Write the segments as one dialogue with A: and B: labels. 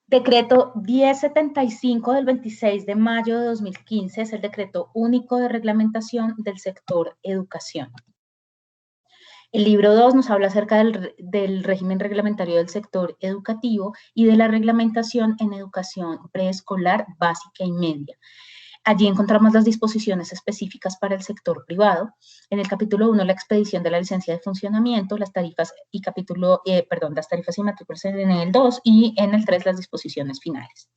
A: Decreto 1075 del 26 de mayo de 2015 es el decreto único de reglamentación del sector educación. El libro 2 nos habla acerca del régimen reglamentario del sector educativo y de la reglamentación en educación preescolar, básica y media. Allí encontramos las disposiciones específicas para el sector privado. En el capítulo 1, la expedición de la licencia de funcionamiento, las tarifas y las tarifas y matrículas en el 2 y en el 3 las disposiciones finales.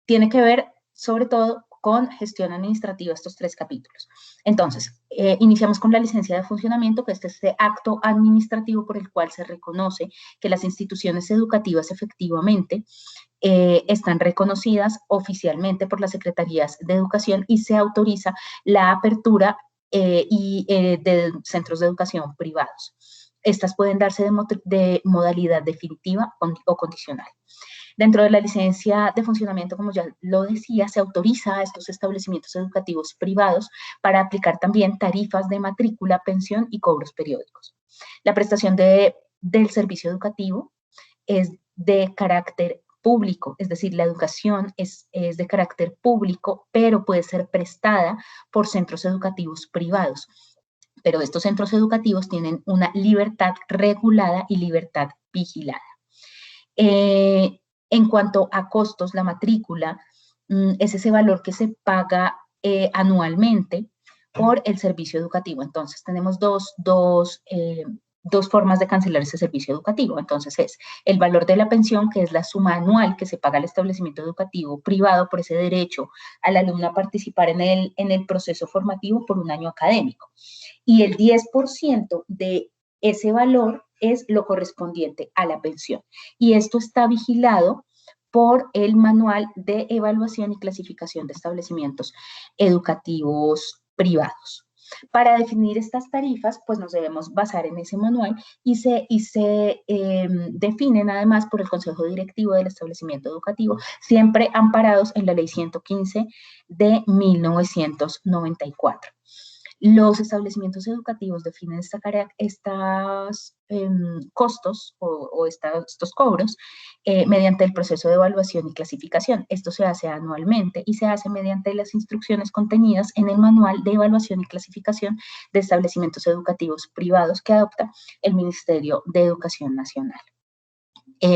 A: Tiene que ver sobre todo con gestión administrativa estos 3 capítulos. Entonces, iniciamos con la licencia de funcionamiento, que es este acto administrativo por el cual se reconoce que las instituciones educativas efectivamente están reconocidas oficialmente por las secretarías de educación y se autoriza la apertura de centros de educación privados. Estas pueden darse de modalidad definitiva o condicional. Dentro de la licencia de funcionamiento, como ya lo decía, se autoriza a estos establecimientos educativos privados para aplicar también tarifas de matrícula, pensión y cobros periódicos. La prestación del servicio educativo es de carácter público, es decir, la educación es de carácter público, pero puede ser prestada por centros educativos privados. Pero estos centros educativos tienen una libertad regulada y libertad vigilada. En cuanto a costos, la matrícula es ese valor que se paga anualmente por el servicio educativo. Entonces, tenemos dos formas de cancelar ese servicio educativo. Entonces, es el valor de la pensión, que es la suma anual que se paga al establecimiento educativo privado por ese derecho al alumno a participar en el proceso formativo por un año académico. Y el 10% de ese valor es lo correspondiente a la pensión. Y esto está vigilado por el Manual de Evaluación y Clasificación de Establecimientos Educativos Privados. Para definir estas tarifas, pues nos debemos basar en ese manual y se definen además por el Consejo Directivo del Establecimiento Educativo, siempre amparados en la Ley 115 de 1994. Los establecimientos educativos definen estos costos o estos cobros mediante el proceso de evaluación y clasificación. Esto se hace anualmente y se hace mediante las instrucciones contenidas en el Manual de Evaluación y Clasificación de Establecimientos Educativos Privados que adopta el Ministerio de Educación Nacional.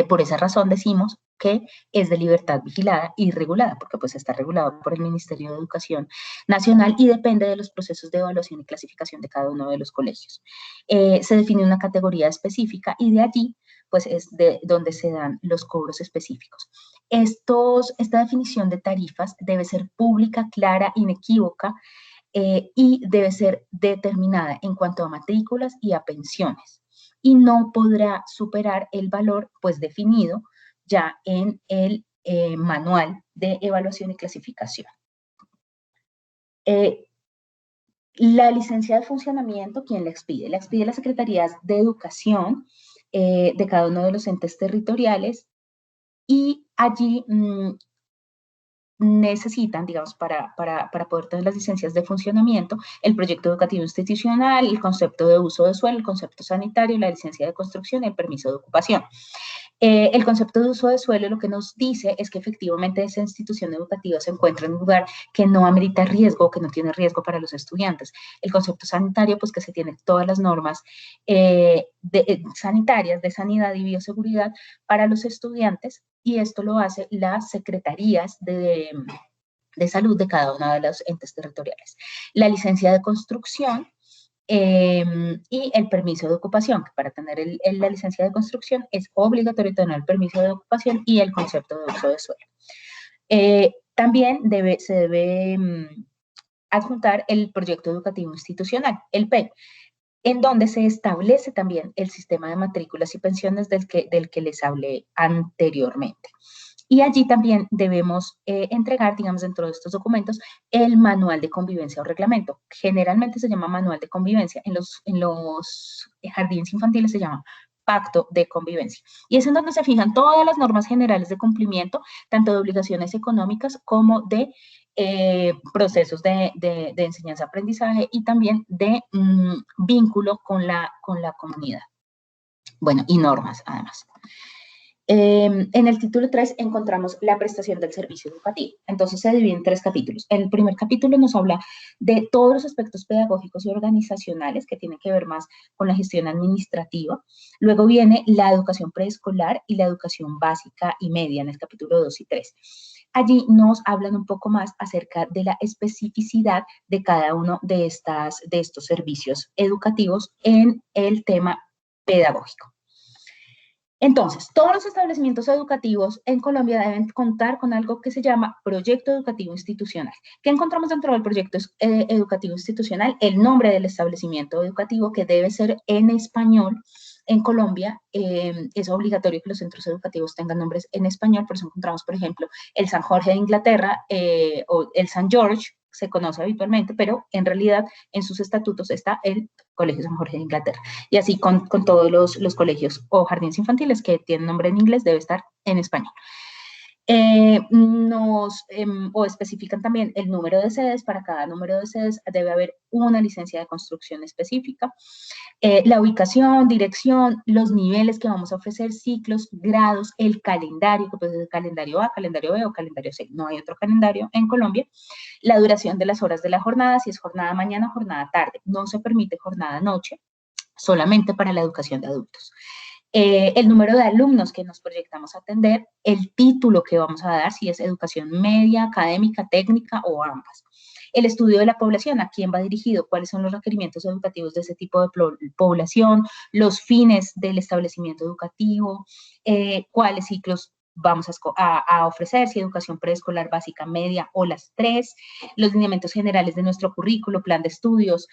A: Por esa razón decimos que es de libertad vigilada y regulada, porque pues está regulado por el Ministerio de Educación Nacional y depende de los procesos de evaluación y clasificación de cada uno de los colegios. Se define una categoría específica y de allí pues es de donde se dan los cobros específicos. Esta definición de tarifas debe ser pública, clara, inequívoca y debe ser determinada en cuanto a matrículas y a pensiones y no podrá superar el valor pues definido ya en el Manual de Evaluación y Clasificación. La licencia de funcionamiento, ¿quién la expide? La expide las Secretarías de Educación de cada uno de los entes territoriales y allí necesitan, digamos, para poder tener las licencias de funcionamiento, el proyecto educativo institucional, el concepto de uso de suelo, el concepto sanitario, la licencia de construcción y el permiso de ocupación. El concepto de uso de suelo lo que nos dice es que efectivamente esa institución educativa se encuentra en un lugar que no amerita riesgo, que no tiene riesgo para los estudiantes. El concepto sanitario, pues que se tienen todas las normas sanitarias de sanidad y bioseguridad para los estudiantes y esto lo hace las secretarías de salud de cada uno de los entes territoriales. La licencia de construcción y el permiso de ocupación, que para tener la licencia de construcción es obligatorio tener el permiso de ocupación y el concepto de uso de suelo. También se debe adjuntar el proyecto educativo institucional, el PEI, en donde se establece también el sistema de matrículas y pensiones del que les hablé anteriormente. Y allí también debemos entregar, digamos, dentro de estos documentos, el manual de convivencia o reglamento. Generalmente se llama manual de convivencia. En los jardines infantiles se llama pacto de convivencia. Y es en donde se fijan todas las normas generales de cumplimiento, tanto de obligaciones económicas como de procesos de enseñanza-aprendizaje y también de vínculo con la comunidad. Bueno, y normas además. En el título 3 encontramos la prestación del servicio educativo. Entonces se divide en 3 capítulos. El primer capítulo nos habla de todos los aspectos pedagógicos y organizacionales que tienen que ver más con la gestión administrativa. Luego viene la educación preescolar y la educación básica y media en el capítulo 2 y 3. Allí nos hablan un poco más acerca de la especificidad de cada uno de estos servicios educativos en el tema pedagógico. Entonces, todos los establecimientos educativos en Colombia deben contar con algo que se llama proyecto educativo institucional. ¿Qué encontramos dentro del proyecto educativo institucional? El nombre del establecimiento educativo, que debe ser en español. En Colombia es obligatorio que los centros educativos tengan nombres en español, por eso encontramos, por ejemplo, el San Jorge de Inglaterra o el San George, se conoce habitualmente, pero en realidad en sus estatutos está el Colegio San Jorge de Inglaterra. Y así con todos los colegios o jardines infantiles que tienen nombre en inglés, debe estar en español. O especifican también el número de sedes. Para cada número de sedes debe haber una licencia de construcción específica. La ubicación, dirección, los niveles que vamos a ofrecer, ciclos, grados, el calendario, que puede ser el calendario A, calendario B o calendario C. No hay otro calendario en Colombia. La duración de las horas de la jornada, si es jornada mañana o jornada tarde. No se permite jornada noche, solamente para la educación de adultos. El número de alumnos que nos proyectamos a atender, el título que vamos a dar, si es educación media, académica, técnica o ambas. El estudio de la población, a quién va dirigido, cuáles son los requerimientos educativos de ese tipo de población, los fines del establecimiento educativo, cuáles ciclos vamos a ofrecer, si educación preescolar, básica, media o las 3, los lineamientos generales de nuestro currículo, plan de estudios,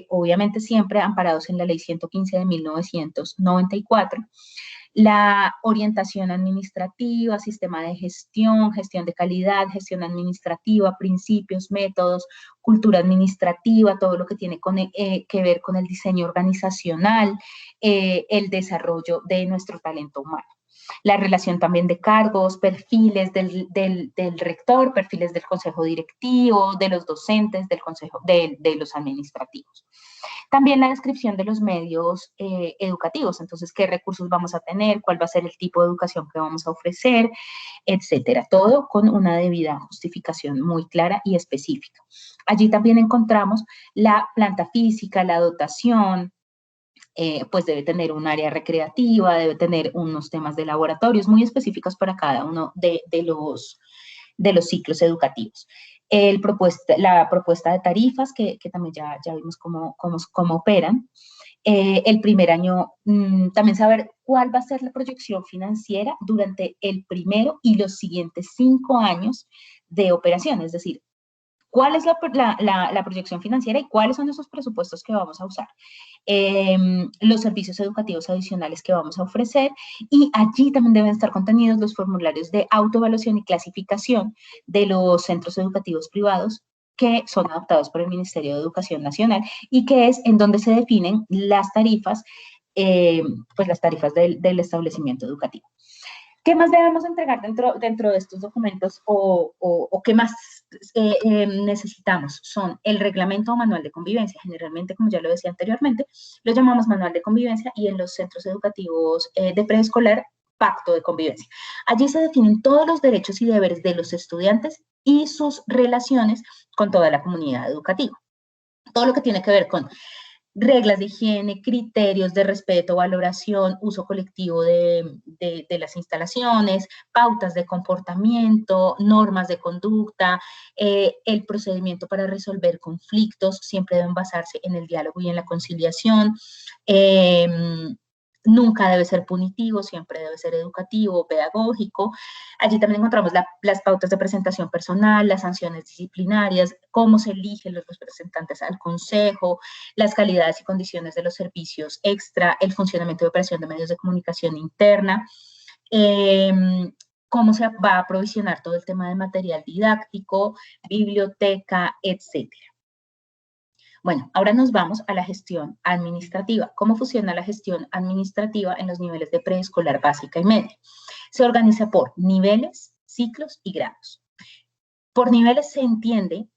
A: obviamente siempre amparados en la Ley 115 de 1994, la orientación administrativa, sistema de gestión, gestión de calidad, gestión administrativa, principios, métodos, cultura administrativa, todo lo que tiene que ver con el diseño organizacional, el desarrollo de nuestro talento humano. La relación también de cargos, perfiles del rector, perfiles del consejo directivo, de los docentes, del consejo, de los administrativos. También la descripción de los medios educativos, entonces qué recursos vamos a tener, cuál va a ser el tipo de educación que vamos a ofrecer, etcétera. Todo con una debida justificación muy clara y específica. Allí también encontramos la planta física, la dotación, pues debe tener un área recreativa, debe tener unos temas de laboratorios muy específicos para cada uno de los ciclos educativos. La propuesta de tarifas, que también ya vimos cómo operan. El primer año, también saber cuál va a ser la proyección financiera durante el primero y los siguientes 5 años de operación, es decir, cuál es la proyección financiera y cuáles son esos presupuestos que vamos a usar. Los servicios educativos adicionales que vamos a ofrecer, y allí también deben estar contenidos los formularios de autoevaluación y clasificación de los centros educativos privados que son adoptados por el Ministerio de Educación Nacional y que es en donde se definen las tarifas, pues las tarifas del establecimiento educativo. ¿Qué más debemos entregar dentro de estos documentos o qué más necesitamos? Son el reglamento o manual de convivencia. Generalmente, como ya lo decía anteriormente, lo llamamos manual de convivencia, y en los centros educativos de preescolar, pacto de convivencia. Allí se definen todos los derechos y deberes de los estudiantes y sus relaciones con toda la comunidad educativa. Todo lo que tiene que ver con reglas de higiene, criterios de respeto, valoración, uso colectivo de las instalaciones, pautas de comportamiento, normas de conducta, el procedimiento para resolver conflictos siempre deben basarse en el diálogo y en la conciliación. Nunca debe ser punitivo, siempre debe ser educativo, pedagógico. Allí también encontramos las pautas de presentación personal, las sanciones disciplinarias, cómo se eligen los representantes al consejo, las calidades y condiciones de los servicios extra, el funcionamiento de operación de medios de comunicación interna, cómo se va a aprovisionar todo el tema de material didáctico, biblioteca, etcétera. Bueno, ahora nos vamos a la gestión administrativa. ¿Cómo funciona la gestión administrativa en los niveles de preescolar, básica y media? Se organiza por niveles, ciclos y grados. Por niveles se entiende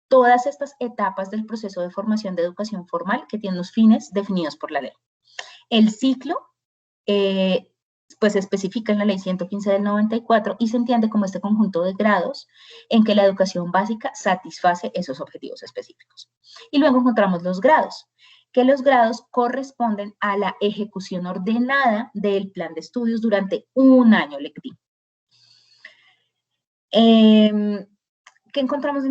A: todas estas etapas del proceso de formación de educación formal que tienen los fines definidos por la ley. El ciclo pues se especifica en la Ley 115 del 94 y se entiende como este conjunto de grados en que la educación básica satisface esos objetivos específicos. Y luego encontramos los grados, que los grados corresponden a la ejecución ordenada del plan de estudios durante un año lectivo. ¿Qué encontramos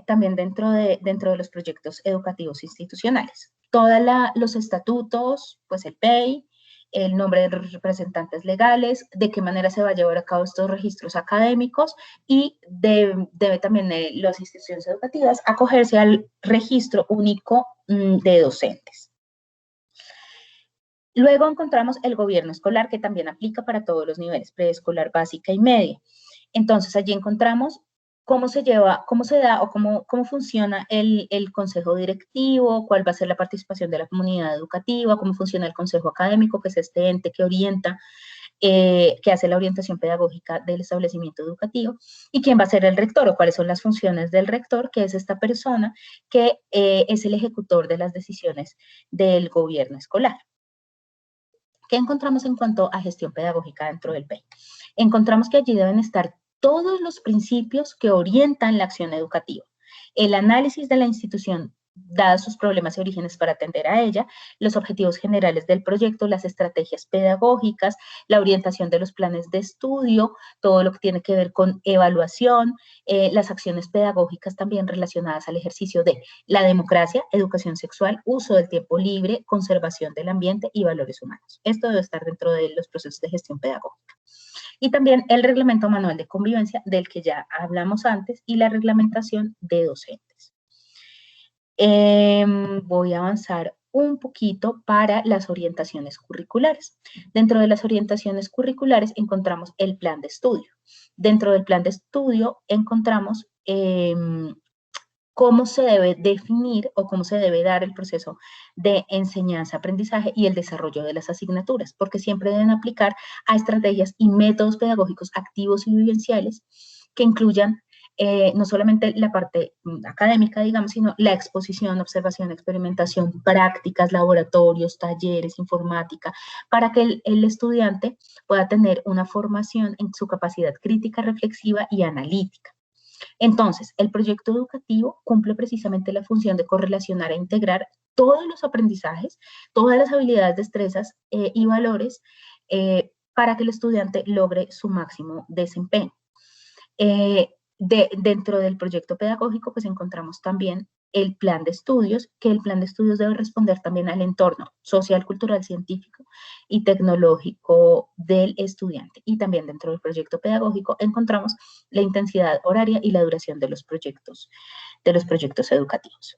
A: también dentro de los proyectos educativos institucionales? Todos los estatutos, pues el PEI, el nombre de los representantes legales, de qué manera se va a llevar a cabo estos registros académicos y debe también las instituciones educativas acogerse al registro único de docentes. Luego encontramos el gobierno escolar, que también aplica para todos los niveles, preescolar, básica y media. Entonces, allí encontramos cómo se da o cómo funciona el consejo directivo, cuál va a ser la participación de la comunidad educativa, cómo funciona el consejo académico, que es este ente que orienta, que hace la orientación pedagógica del establecimiento educativo, y quién va a ser el rector o cuáles son las funciones del rector, que es esta persona que es el ejecutor de las decisiones del gobierno escolar. ¿Qué encontramos en cuanto a gestión pedagógica dentro del PEI? Encontramos que allí deben estar todos los principios que orientan la acción educativa, el análisis de la institución, dados sus problemas y orígenes para atender a ella, los objetivos generales del proyecto, las estrategias pedagógicas, la orientación de los planes de estudio, todo lo que tiene que ver con evaluación, las acciones pedagógicas también relacionadas al ejercicio de la democracia, educación sexual, uso del tiempo libre, conservación del ambiente y valores humanos. Esto debe estar dentro de los procesos de gestión pedagógica. Y también el reglamento manual de convivencia, del que ya hablamos antes, y la reglamentación de docentes. Voy a avanzar un poquito para las orientaciones curriculares. Dentro de las orientaciones curriculares encontramos el plan de estudio. Dentro del plan de estudio encontramos cómo se debe definir o cómo se debe dar el proceso de enseñanza-aprendizaje y el desarrollo de las asignaturas, porque siempre deben aplicar a estrategias y métodos pedagógicos activos y vivenciales que incluyan no solamente la parte académica, digamos, sino la exposición, observación, experimentación, prácticas, laboratorios, talleres, informática, para que el estudiante pueda tener una formación en su capacidad crítica, reflexiva y analítica. Entonces, el proyecto educativo cumple precisamente la función de correlacionar e integrar todos los aprendizajes, todas las habilidades, destrezas y valores para que el estudiante logre su máximo desempeño. Dentro del proyecto pedagógico, pues encontramos también el plan de estudios, que el plan de estudios debe responder también al entorno social, cultural, científico y tecnológico del estudiante. Y también dentro del proyecto pedagógico encontramos la intensidad horaria y la duración de los proyectos educativos.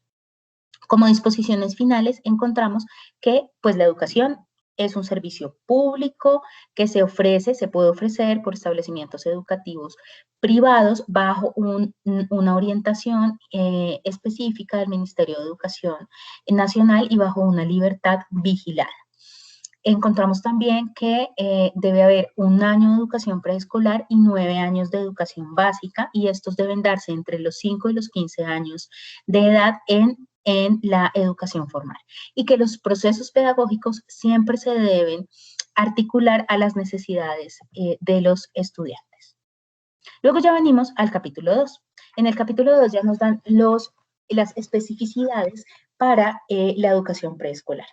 A: Como disposiciones finales encontramos que pues la educación es un servicio público que se puede ofrecer por establecimientos educativos privados bajo una orientación específica del Ministerio de Educación Nacional y bajo una libertad vigilada. Encontramos también que debe haber 1 año de educación preescolar y 9 años de educación básica, y estos deben darse entre los 5 y los 15 años de edad en la educación formal, y que los procesos pedagógicos siempre se deben articular a las necesidades de los estudiantes. Luego ya venimos al capítulo 2. En el capítulo 2 ya nos dan las especificidades para la educación preescolar.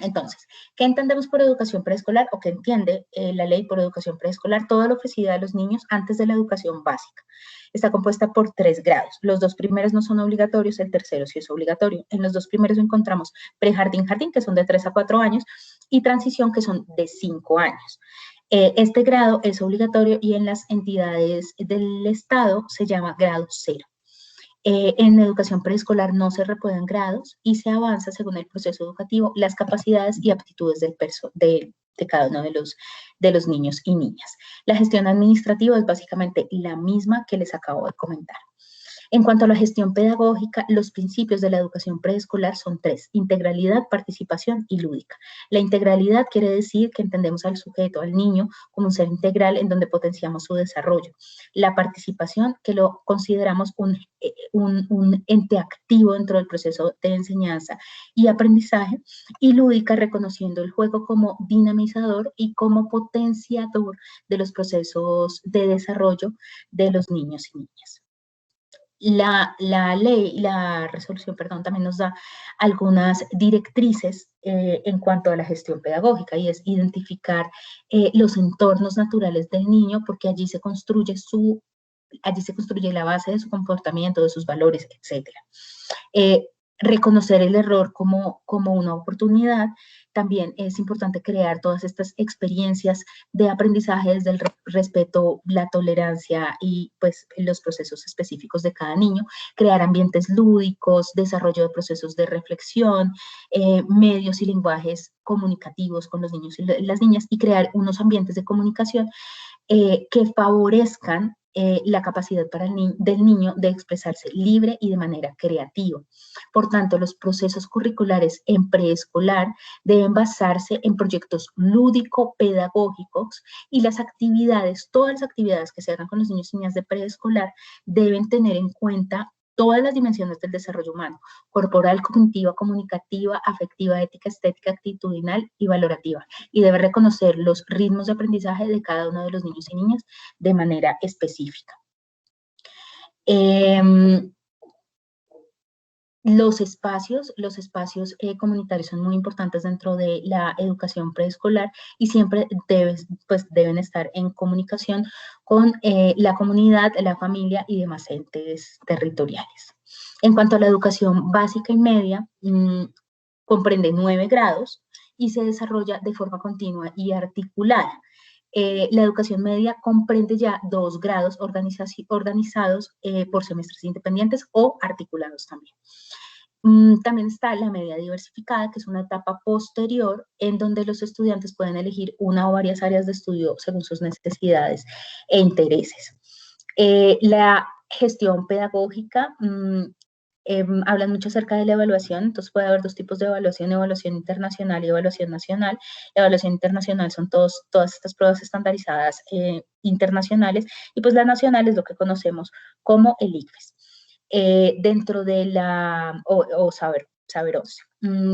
A: Entonces, ¿qué entendemos por educación preescolar o qué entiende la ley por educación preescolar? Todo lo ofrecido a los niños antes de la educación básica. Está compuesta por 3 grados. Los 2 primeros no son obligatorios, el tercero sí es obligatorio. En los 2 primeros encontramos prejardín, jardín, que son de 3 a 4 años, y transición, que son de 5 años. Este grado es obligatorio y en las entidades del Estado se llama grado 0. En educación preescolar no se repueden grados y se avanza según el proceso educativo, las capacidades y aptitudes de cada uno de los niños y niñas. La gestión administrativa es básicamente la misma que les acabo de comentar. En cuanto a la gestión pedagógica, los principios de la educación preescolar son tres: integralidad, participación y lúdica. La integralidad quiere decir que entendemos al sujeto, al niño, como un ser integral en donde potenciamos su desarrollo. La participación, que lo consideramos un ente activo dentro del proceso de enseñanza y aprendizaje, y lúdica, reconociendo el juego como dinamizador y como potenciador de los procesos de desarrollo de los niños y niñas. La resolución, perdón, también nos da algunas directrices en cuanto a la gestión pedagógica, y es identificar los entornos naturales del niño, porque allí se construye la base de su comportamiento, de sus valores, etc. Reconocer el error como una oportunidad. También es importante crear todas estas experiencias de aprendizaje desde el respeto, la tolerancia y pues los procesos específicos de cada niño, crear ambientes lúdicos, desarrollo de procesos de reflexión, medios y lenguajes comunicativos con los niños y las niñas, y crear unos ambientes de comunicación que favorezcan la capacidad del niño de expresarse libre y de manera creativa. Por tanto, los procesos curriculares en preescolar deben basarse en proyectos lúdico-pedagógicos, y las actividades, todas las actividades que se hagan con los niños y niñas de preescolar deben tener en cuenta todas las dimensiones del desarrollo humano: corporal, cognitiva, comunicativa, afectiva, ética, estética, actitudinal y valorativa, y debe reconocer los ritmos de aprendizaje de cada uno de los niños y niñas de manera específica. Los espacios comunitarios son muy importantes dentro de la educación preescolar, y siempre deben estar en comunicación con la comunidad, la familia y demás entes territoriales. En cuanto a la educación básica y media, comprende 9 grados y se desarrolla de forma continua y articulada. La educación media comprende ya 2 grados organizados por semestres independientes o articulados también. También está la media diversificada, que es una etapa posterior en donde los estudiantes pueden elegir una o varias áreas de estudio según sus necesidades e intereses. La gestión pedagógica, hablan mucho acerca de la evaluación. Entonces puede haber 2 tipos de evaluación: evaluación internacional y evaluación nacional. La evaluación internacional son todas estas pruebas estandarizadas internacionales, y pues la nacional es lo que conocemos como el ICFES. Dentro de la, Saber 11.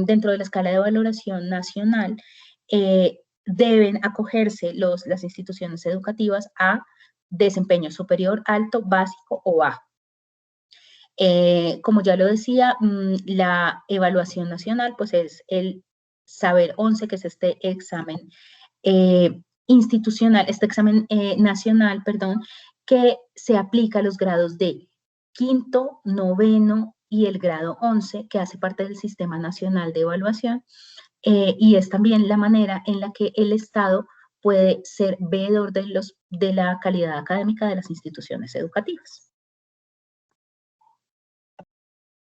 A: Dentro de la escala de valoración nacional, deben acogerse las instituciones educativas a desempeño superior, alto, básico o bajo. Como ya lo decía, la evaluación nacional pues es el Saber 11, que es este examen institucional, este examen nacional, perdón, que se aplica a los grados de quinto, noveno y el grado 11, que hace parte del Sistema Nacional de Evaluación, y es también la manera en la que el Estado puede ser veedor de la calidad académica de las instituciones educativas.